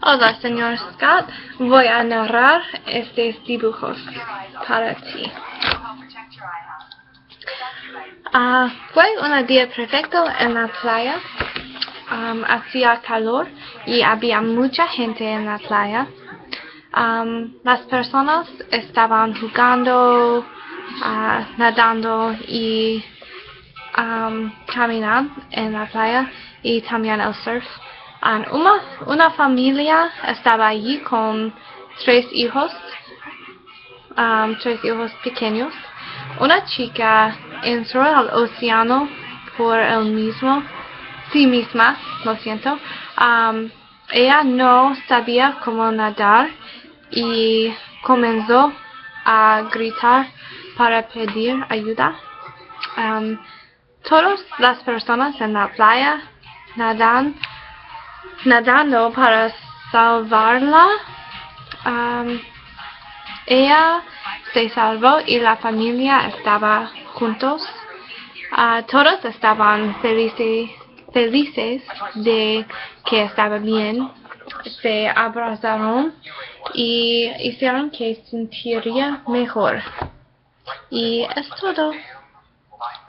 Hola, señor Scott. Voy a narrar estos dibujos para ti. Fue un día perfecto en la playa. Hacía calor y había mucha gente en la playa. Las personas estaban jugando, nadando y caminando en la playa y también el surf. Una familia estaba allí con tres hijos pequeños. Una chica entró al océano por sí misma, lo siento. Ella no sabía cómo nadar y comenzó a gritar para pedir ayuda. Todas las personas en la playa nadando para salvarla. Ella se salvó y la familia estaba juntos. Todos estaban felices de que estaba bien. Se abrazaron y hicieron que sentiría mejor. Y es todo.